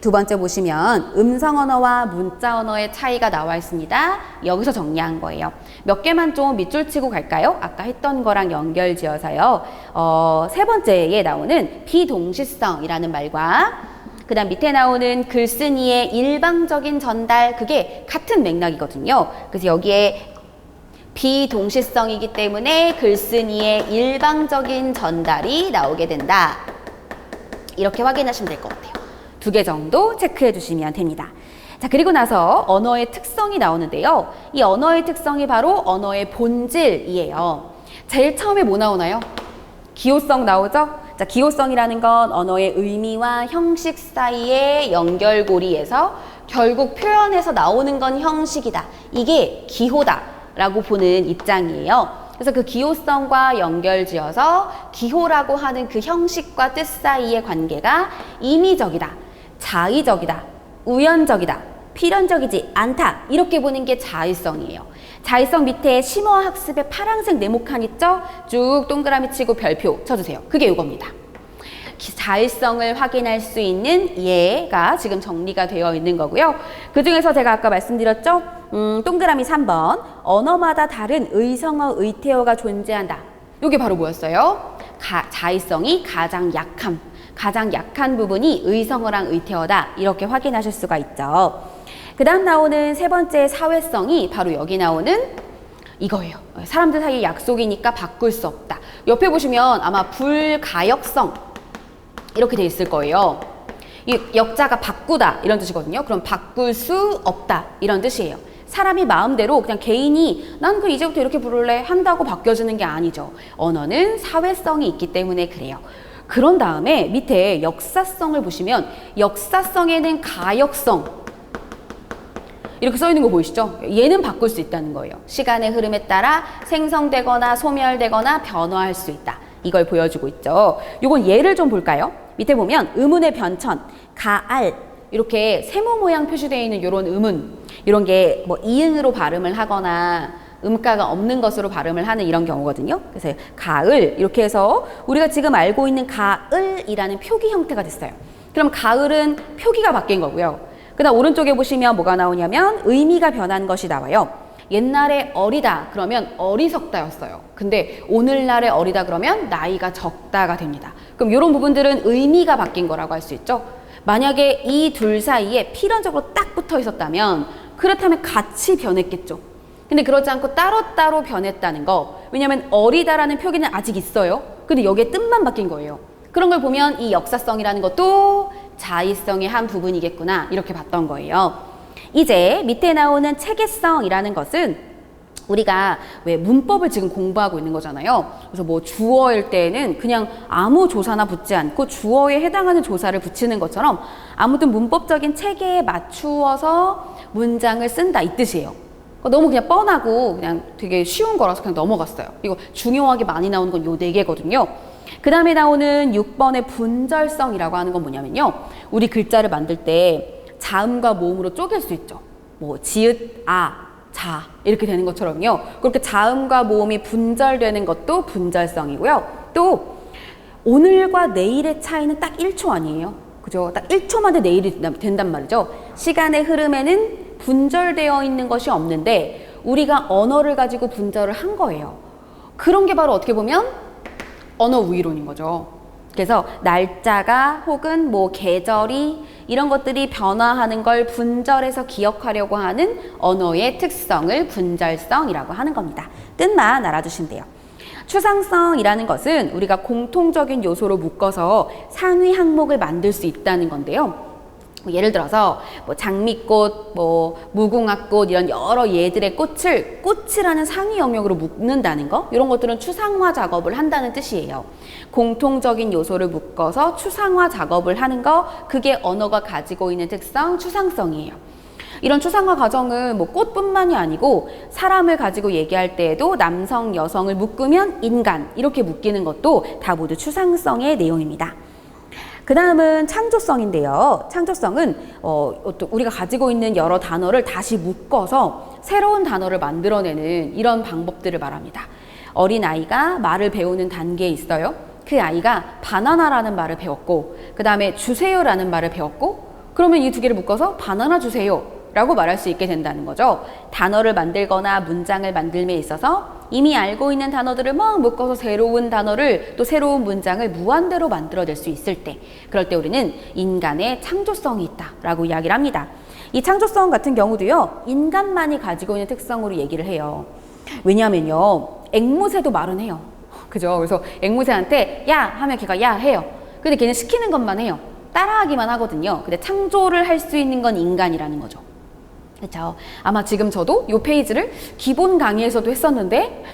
두 번째 보시면 음성 언어와 문자 언어의 차이가 나와 있습니다. 여기서 정리한 거예요. 몇 개만 좀 밑줄 치고 갈까요? 아까 했던 거랑 연결 지어서요. 세 번째에 나오는 비동시성이라는 말과 그 다음 밑에 나오는 글쓴이의 일방적인 전달, 그게 같은 맥락이거든요. 그래서 여기에 비동시성이기 때문에 글쓴이의 일방적인 전달이 나오게 된다. 이렇게 확인하시면 될 것 같아요. 두 개 정도 체크해 주시면 됩니다. 자, 그리고 나서 언어의 특성이 나오는데요. 이 언어의 특성이 바로 언어의 본질이에요. 제일 처음에 뭐 나오나요? 기호성 나오죠? 자, 기호성이라는 건 언어의 의미와 형식 사이의 연결고리에서 결국 표현에서 나오는 건 형식이다. 이게 기호다라고 보는 입장이에요. 그래서 그 기호성과 연결지어서 기호라고 하는 그 형식과 뜻 사이의 관계가 임의적이다, 자의적이다, 우연적이다, 필연적이지 않다. 이렇게 보는 게 자의성이에요. 자의성 밑에 심어학습의 파란색 네모칸 있죠? 쭉 동그라미 치고 별표 쳐주세요. 그게 이겁니다. 자의성을 확인할 수 있는 예가 지금 정리가 되어 있는 거고요. 그 중에서 제가 아까 말씀드렸죠? 동그라미 3번. 언어마다 다른 의성어, 의태어가 존재한다. 이게 바로 뭐였어요? 자의성이 가장 약한 부분이 의성어랑 의태어다. 이렇게 확인하실 수가 있죠. 그 다음 나오는 세 번째 사회성이 바로 여기 나오는 이거예요. 사람들 사이의 약속이니까 바꿀 수 없다. 옆에 보시면 아마 불가역성 이렇게 돼 있을 거예요. 이 역자가 바꾸다 이런 뜻이거든요. 그럼 바꿀 수 없다 이런 뜻이에요. 사람이 마음대로 그냥 개인이 난 그 이제부터 이렇게 부를래 한다고 바뀌어지는 게 아니죠. 언어는 사회성이 있기 때문에 그래요. 그런 다음에 밑에 역사성을 보시면 역사성에는 가역성 이렇게 써 있는 거 보이시죠? 얘는 바꿀 수 있다는 거예요. 시간의 흐름에 따라 생성되거나 소멸되거나 변화할 수 있다. 이걸 보여주고 있죠. 요건 예를 좀 볼까요? 밑에 보면 의문의 변천, 가알 이렇게 세모 모양 표시되어 있는 이런 의문 이런 게 뭐 이응으로 발음을 하거나 음가가 없는 것으로 발음을 하는 이런 경우거든요. 그래서 가을 이렇게 해서 우리가 지금 알고 있는 가을이라는 표기 형태가 됐어요. 그럼 가을은 표기가 바뀐 거고요. 그다음 오른쪽에 보시면 뭐가 나오냐면 의미가 변한 것이 나와요. 옛날에 어리다 그러면 어리석다였어요. 근데 오늘날에 어리다 그러면 나이가 적다가 됩니다. 그럼 이런 부분들은 의미가 바뀐 거라고 할 수 있죠. 만약에 이 둘 사이에 필연적으로 딱 붙어 있었다면 그렇다면 같이 변했겠죠. 근데 그렇지 않고 따로따로 변했다는 거. 왜냐하면 어리다라는 표기는 아직 있어요. 근데 여기에 뜻만 바뀐 거예요. 그런 걸 보면 이 역사성이라는 것도 자의성의 한 부분이겠구나 이렇게 봤던 거예요. 이제 밑에 나오는 체계성이라는 것은 우리가 왜 문법을 지금 공부하고 있는 거잖아요. 그래서 뭐 주어일 때는 그냥 아무 조사나 붙지 않고 주어에 해당하는 조사를 붙이는 것처럼 아무튼 문법적인 체계에 맞추어서 문장을 쓴다 이 뜻이에요. 너무 그냥 뻔하고 그냥 되게 쉬운 거라서 그냥 넘어갔어요. 이거 중요하게 많이 나오는 건 요 네 개거든요. 그 다음에 나오는 6번의 분절성이라고 하는 건 뭐냐면요. 우리 글자를 만들 때 자음과 모음으로 쪼갤 수 있죠. 뭐 지읒, 아, 자 이렇게 되는 것처럼요. 그렇게 자음과 모음이 분절되는 것도 분절성이고요. 또 오늘과 내일의 차이는 딱 1초 아니에요. 그죠? 딱 1초만에 내일이 된단 말이죠. 시간의 흐름에는 분절되어 있는 것이 없는데 우리가 언어를 가지고 분절을 한 거예요. 그런 게 바로 어떻게 보면 언어 우위론인 거죠. 그래서 날짜가 혹은 뭐 계절이 이런 것들이 변화하는 걸 분절해서 기억하려고 하는 언어의 특성을 분절성이라고 하는 겁니다. 뜻만 알아두시면 돼요. 추상성이라는 것은 우리가 공통적인 요소로 묶어서 상위 항목을 만들 수 있다는 건데요. 예를 들어서 뭐 장미꽃, 뭐 무궁화꽃 이런 여러 예들의 꽃이라는 상위 영역으로 묶는다는 거 이런 것들은 추상화 작업을 한다는 뜻이에요. 공통적인 요소를 묶어서 추상화 작업을 하는 거 그게 언어가 가지고 있는 특성 추상성이에요. 이런 추상화 과정은 뭐 꽃뿐만이 아니고 사람을 가지고 얘기할 때에도 남성, 여성을 묶으면 인간 이렇게 묶이는 것도 다 모두 추상성의 내용입니다. 그 다음은 창조성인데요. 창조성은 우리가 가지고 있는 여러 단어를 다시 묶어서 새로운 단어를 만들어내는 이런 방법들을 말합니다. 어린아이가 말을 배우는 단계에 있어요. 그 아이가 바나나라는 말을 배웠고 그 다음에 주세요라는 말을 배웠고 그러면 이 두 개를 묶어서 바나나 주세요 라고 말할 수 있게 된다는 거죠. 단어를 만들거나 문장을 만들m에 있어서 이미 알고 있는 단어들을 막 묶어서 새로운 단어를 또 새로운 문장을 무한대로 만들어낼 수 있을 때 그럴 때 우리는 인간의 창조성이 있다라고 이야기를 합니다. 이 창조성 같은 경우도요. 인간만이 가지고 있는 특성으로 얘기를 해요. 왜냐하면요. 앵무새도 말은 해요. 그죠? 그래서 앵무새한테 야 하면 걔가 야 해요. 근데 걔는 시키는 것만 해요. 따라하기만 하거든요. 근데 창조를 할 수 있는 건 인간이라는 거죠. 그렇죠. 아마 지금 저도 이 페이지를 기본 강의에서도 했었는데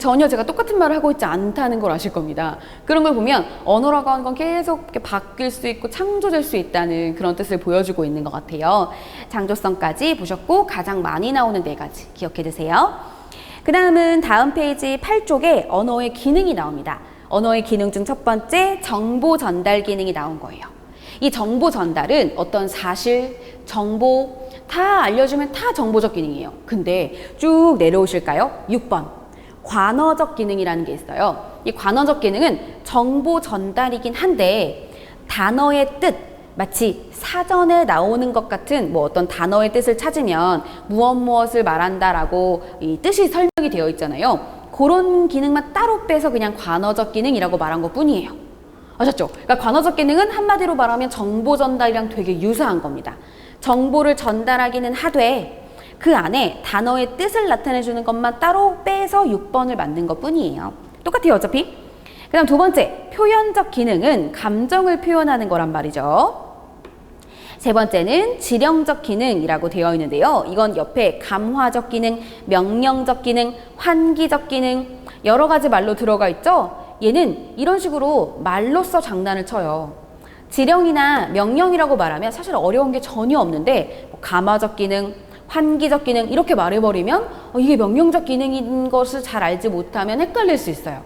전혀 제가 똑같은 말을 하고 있지 않다는 걸 아실 겁니다. 그런 걸 보면 언어라고 하는 건 계속 이렇게 바뀔 수 있고 창조될 수 있다는 그런 뜻을 보여주고 있는 것 같아요. 창조성까지 보셨고 가장 많이 나오는 4가지 기억해 두세요. 그 다음은 다음 페이지 8쪽에 언어의 기능이 나옵니다. 언어의 기능 중 첫 번째 정보 전달 기능이 나온 거예요. 이 정보 전달은 어떤 사실, 정보 다 알려주면 다 정보적 기능이에요. 근데 쭉 내려오실까요? 6번 관어적 기능이라는 게 있어요. 이 관어적 기능은 정보 전달이긴 한데 단어의 뜻, 마치 사전에 나오는 것 같은 뭐 어떤 단어의 뜻을 찾으면 무엇을 말한다라고 이 뜻이 설명이 되어 있잖아요. 그런 기능만 따로 빼서 그냥 관어적 기능이라고 말한 것 뿐이에요. 아셨죠? 그러니까 관어적 기능은 한마디로 말하면 정보 전달이랑 되게 유사한 겁니다. 정보를 전달하기는 하되 그 안에 단어의 뜻을 나타내주는 것만 따로 빼서 6번을 만든 것 뿐이에요. 똑같아요, 어차피. 그 다음 두 번째, 표현적 기능은 감정을 표현하는 거란 말이죠. 세 번째는 지령적 기능이라고 되어 있는데요. 이건 옆에 감화적 기능, 명령적 기능, 환기적 기능 여러 가지 말로 들어가 있죠. 얘는 이런 식으로 말로써 장난을 쳐요. 지령이나 명령이라고 말하면 사실 어려운 게 전혀 없는데 감화적 기능, 환기적 기능 이렇게 말해버리면 이게 명령적 기능인 것을 잘 알지 못하면 헷갈릴 수 있어요.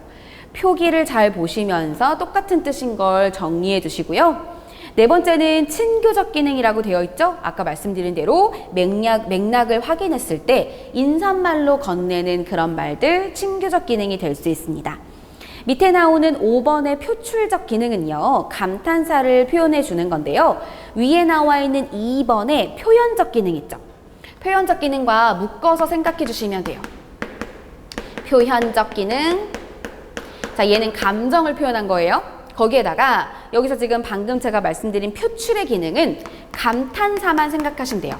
표기를 잘 보시면서 똑같은 뜻인 걸 정리해 두시고요. 네 번째는 친교적 기능이라고 되어 있죠. 아까 말씀드린 대로 맥락을 확인했을 때 인사말로 건네는 그런 말들 친교적 기능이 될 수 있습니다. 밑에 나오는 5번의 표출적 기능은요. 감탄사를 표현해 주는 건데요. 위에 나와 있는 2번의 표현적 기능 있죠. 표현적 기능과 묶어서 생각해 주시면 돼요. 표현적 기능. 자, 얘는 감정을 표현한 거예요. 거기에다가 여기서 지금 방금 제가 말씀드린 표출의 기능은 감탄사만 생각하시면 돼요.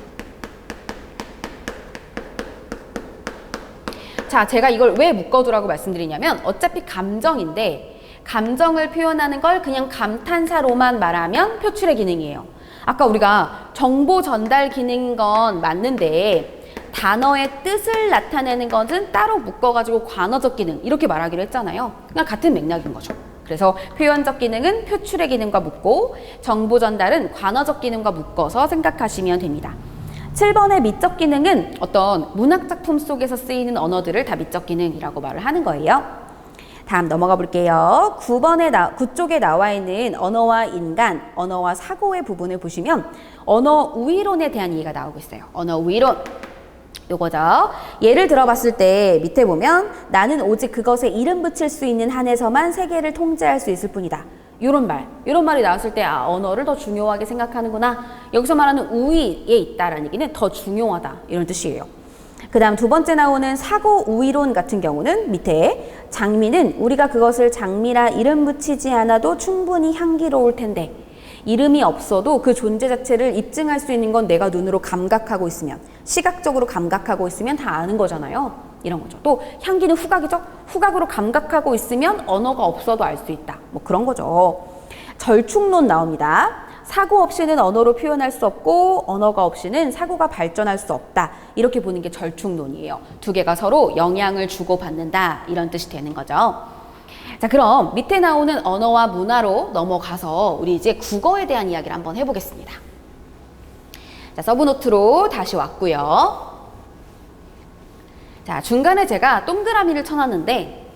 자, 제가 이걸 왜 묶어두라고 말씀드리냐면 어차피 감정인데 감정을 표현하는 걸 그냥 감탄사로만 말하면 표출의 기능이에요. 아까 우리가 정보 전달 기능인 건 맞는데 단어의 뜻을 나타내는 것은 따로 묶어가지고 관어적 기능 이렇게 말하기로 했잖아요. 그냥 같은 맥락인 거죠. 그래서 표현적 기능은 표출의 기능과 묶고 정보 전달은 관어적 기능과 묶어서 생각하시면 됩니다. 7번의 미적 기능은 어떤 문학작품 속에서 쓰이는 언어들을 다 미적 기능이라고 말을 하는 거예요. 다음 넘어가 볼게요. 9쪽에 나와 있는 언어와 인간, 언어와 사고의 부분을 보시면 언어 우위론에 대한 얘기가 나오고 있어요. 언어 우위론. 요거죠. 예를 들어봤을 때 밑에 보면 나는 오직 그것에 이름 붙일 수 있는 한에서만 세계를 통제할 수 있을 뿐이다. 이런 말이 나왔을 때 언어를 더 중요하게 생각하는구나. 여기서 말하는 우위에 있다라는 얘기는 더 중요하다 이런 뜻이에요. 그 다음 두 번째 나오는 사고 우위론 같은 경우는 밑에 장미는 우리가 그것을 장미라 이름 붙이지 않아도 충분히 향기로울 텐데 이름이 없어도 그 존재 자체를 입증할 수 있는 건 내가 눈으로 감각하고 있으면 시각적으로 감각하고 있으면 다 아는 거잖아요. 이런 거죠. 또 향기는 후각이죠. 후각으로 감각하고 있으면 언어가 없어도 알 수 있다. 뭐 그런 거죠. 절충론 나옵니다. 사고 없이는 언어로 표현할 수 없고 언어가 없이는 사고가 발전할 수 없다. 이렇게 보는 게 절충론이에요. 두 개가 서로 영향을 주고받는다. 이런 뜻이 되는 거죠. 자, 그럼 밑에 나오는 언어와 문화로 넘어가서 우리 이제 국어에 대한 이야기를 한번 해보겠습니다. 자, 서브노트로 다시 왔고요. 자, 중간에 제가 동그라미를 쳐놨는데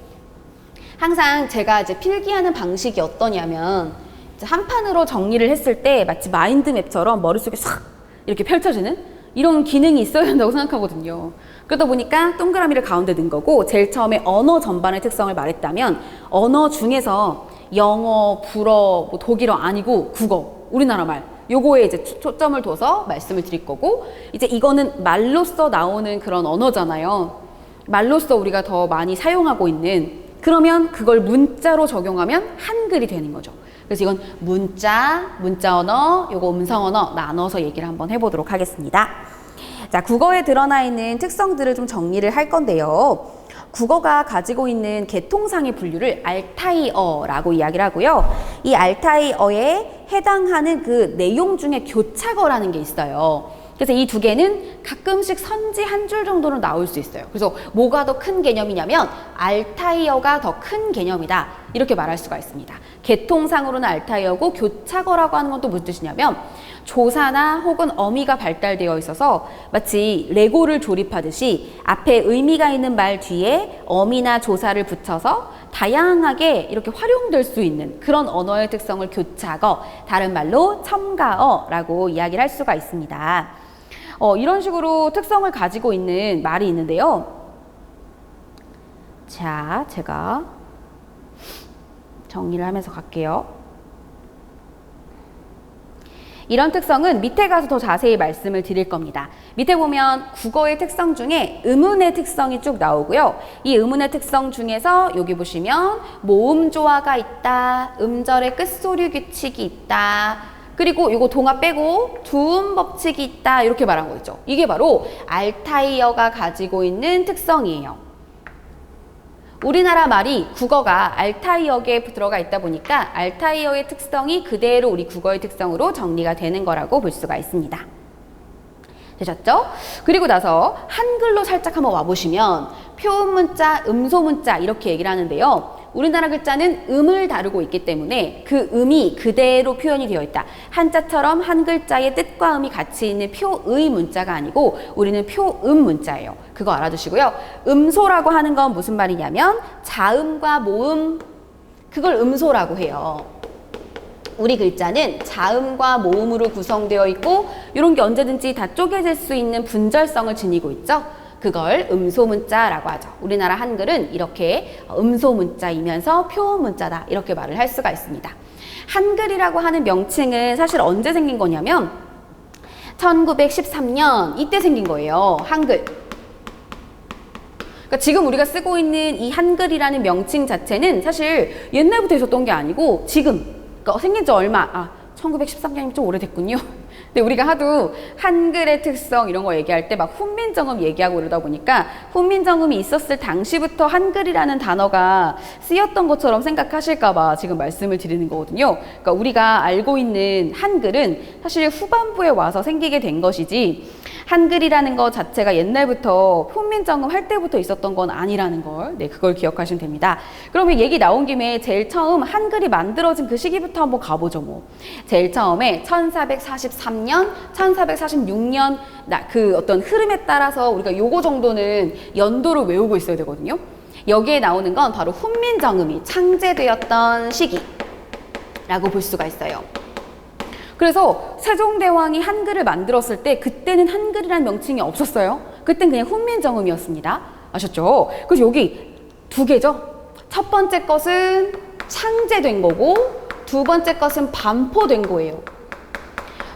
항상 제가 이제 필기하는 방식이 어떠냐면 한 판으로 정리를 했을 때 마치 마인드맵처럼 머릿속에 싹 이렇게 펼쳐지는 이런 기능이 있어야 한다고 생각하거든요. 그러다 보니까 동그라미를 가운데 넣은 거고 제일 처음에 언어 전반의 특성을 말했다면 언어 중에서 영어, 불어, 뭐 독일어 아니고 국어, 우리나라 말 요거에 이제 초점을 둬서 말씀을 드릴 거고 이제 이거는 말로써 나오는 그런 언어잖아요. 말로써 우리가 더 많이 사용하고 있는 그러면 그걸 문자로 적용하면 한글이 되는 거죠. 그래서 이건 문자 언어, 요거 음성 언어 나눠서 얘기를 한번 해보도록 하겠습니다. 자, 국어에 드러나 있는 특성들을 좀 정리를 할 건데요. 국어가 가지고 있는 계통상의 분류를 알타이어라고 이야기를 하고요. 이 알타이어의 해당하는 그 내용 중에 교차어라는 게 있어요. 그래서 이 두 개는 가끔씩 선지 한 줄 정도는 나올 수 있어요. 그래서 뭐가 더 큰 개념이냐면 알타이어가 더 큰 개념이다. 이렇게 말할 수가 있습니다. 계통상으로는 알타이어고 교차어라고 하는 건 또 무슨 뜻이냐면 조사나 혹은 어미가 발달되어 있어서 마치 레고를 조립하듯이 앞에 의미가 있는 말 뒤에 어미나 조사를 붙여서 다양하게 이렇게 활용될 수 있는 그런 언어의 특성을 교차어, 다른 말로 첨가어라고 이야기를 할 수가 있습니다. 이런 식으로 특성을 가지고 있는 말이 있는데요. 자, 제가 정리를 하면서 갈게요. 이런 특성은 밑에 가서 더 자세히 말씀을 드릴 겁니다. 밑에 보면 국어의 특성 중에 음운의 특성이 쭉 나오고요. 이 음운의 특성 중에서 여기 보시면 모음 조화가 있다, 음절의 끝소리 규칙이 있다, 그리고 이거 동화 빼고 두음 법칙이 있다 이렇게 말한 거 있죠. 이게 바로 알타이어가 가지고 있는 특성이에요. 우리나라 말이 국어가 알타이어에 들어가 있다 보니까 알타이어의 특성이 그대로 우리 국어의 특성으로 정리가 되는 거라고 볼 수가 있습니다. 되셨죠? 그리고 나서 한글로 살짝 한번 와보시면 표음 문자, 음소 문자 이렇게 얘기를 하는데요. 우리나라 글자는 음을 다루고 있기 때문에 그 음이 그대로 표현이 되어 있다. 한자처럼 한 글자의 뜻과 음이 같이 있는 표의 문자가 아니고 우리는 표음 문자예요. 그거 알아두시고요. 음소라고 하는 건 무슨 말이냐면 자음과 모음, 그걸 음소라고 해요. 우리 글자는 자음과 모음으로 구성되어 있고 이런 게 언제든지 다 쪼개질 수 있는 분절성을 지니고 있죠. 그걸 음소문자라고 하죠. 우리나라 한글은 이렇게 음소문자이면서 표문자다 이렇게 말을 할 수가 있습니다. 한글이라고 하는 명칭은 사실 언제 생긴 거냐면 1913년 이때 생긴 거예요. 한글. 그러니까 지금 우리가 쓰고 있는 이 한글이라는 명칭 자체는 사실 옛날부터 있었던 게 아니고 지금 그러니까 생긴 지 얼마 1913년이면 좀 오래됐군요. 근데 우리가 하도 한글의 특성 이런 거 얘기할 때 막 훈민정음 얘기하고 그러다 보니까 훈민정음이 있었을 당시부터 한글이라는 단어가 쓰였던 것처럼 생각하실까 봐 지금 말씀을 드리는 거거든요. 그러니까 우리가 알고 있는 한글은 사실 후반부에 와서 생기게 된 것이지 한글이라는 것 자체가 옛날부터 훈민정음 할 때부터 있었던 건 아니라는 걸, 그걸 기억하시면 됩니다. 그러면 얘기 나온 김에 제일 처음 한글이 만들어진 그 시기부터 한번 가보죠, 뭐. 제일 처음에 1443년, 1446년 그 어떤 흐름에 따라서 우리가 요거 정도는 연도를 외우고 있어야 되거든요. 여기에 나오는 건 바로 훈민정음이 창제되었던 시기라고 볼 수가 있어요. 그래서 세종대왕이 한글을 만들었을 때 그때는 한글이라는 명칭이 없었어요. 그땐 그냥 훈민정음이었습니다. 아셨죠? 그래서 여기 두 개죠. 첫 번째 것은 창제된 거고 두 번째 것은 반포된 거예요.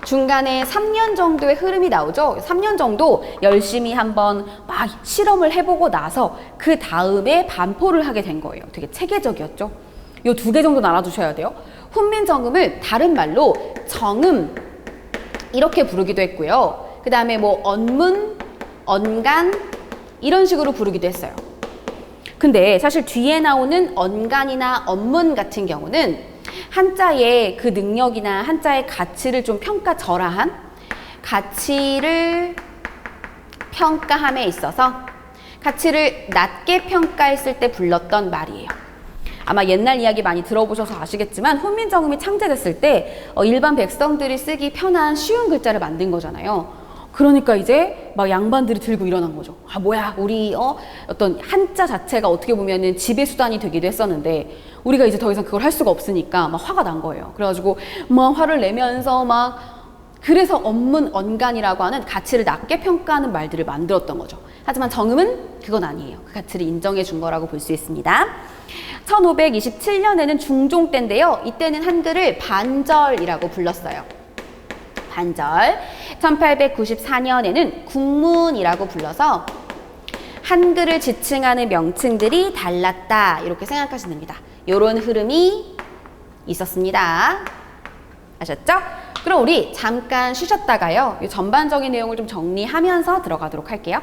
중간에 3년 정도의 흐름이 나오죠. 3년 정도 열심히 한번 막 실험을 해보고 나서 그 다음에 반포를 하게 된 거예요. 되게 체계적이었죠. 요 두 개 정도 알아두셔야 돼요. 훈민정음을 다른 말로 정음 이렇게 부르기도 했고요. 그 다음에 뭐 언문, 언간 이런 식으로 부르기도 했어요. 근데 사실 뒤에 나오는 언간이나 언문 같은 경우는 한자의 그 능력이나 한자의 가치를 좀 평가절하한 가치를 평가함에 있어서 가치를 낮게 평가했을 때 불렀던 말이에요. 아마 옛날 이야기 많이 들어보셔서 아시겠지만 훈민정음이 창제됐을 때 일반 백성들이 쓰기 편한 쉬운 글자를 만든 거잖아요. 그러니까 이제 막 양반들이 들고 일어난 거죠. 아 뭐야 우리 어떤 한자 자체가 어떻게 보면은 지배 수단이 되기도 했었는데 우리가 이제 더 이상 그걸 할 수가 없으니까 막 화가 난 거예요. 그래가지고 막 화를 내면서 막 그래서 언문, 언간이라고 하는 가치를 낮게 평가하는 말들을 만들었던 거죠. 하지만 정음은 그건 아니에요. 그 가치를 인정해 준 거라고 볼 수 있습니다. 1527년에는 중종 때인데요. 이때는 한글을 반절이라고 불렀어요. 반절. 1894년에는 국문이라고 불러서 한글을 지칭하는 명칭들이 달랐다. 이렇게 생각하시면 됩니다. 이런 흐름이 있었습니다. 아셨죠? 그럼 우리 잠깐 쉬셨다가요. 이 전반적인 내용을 좀 정리하면서 들어가도록 할게요.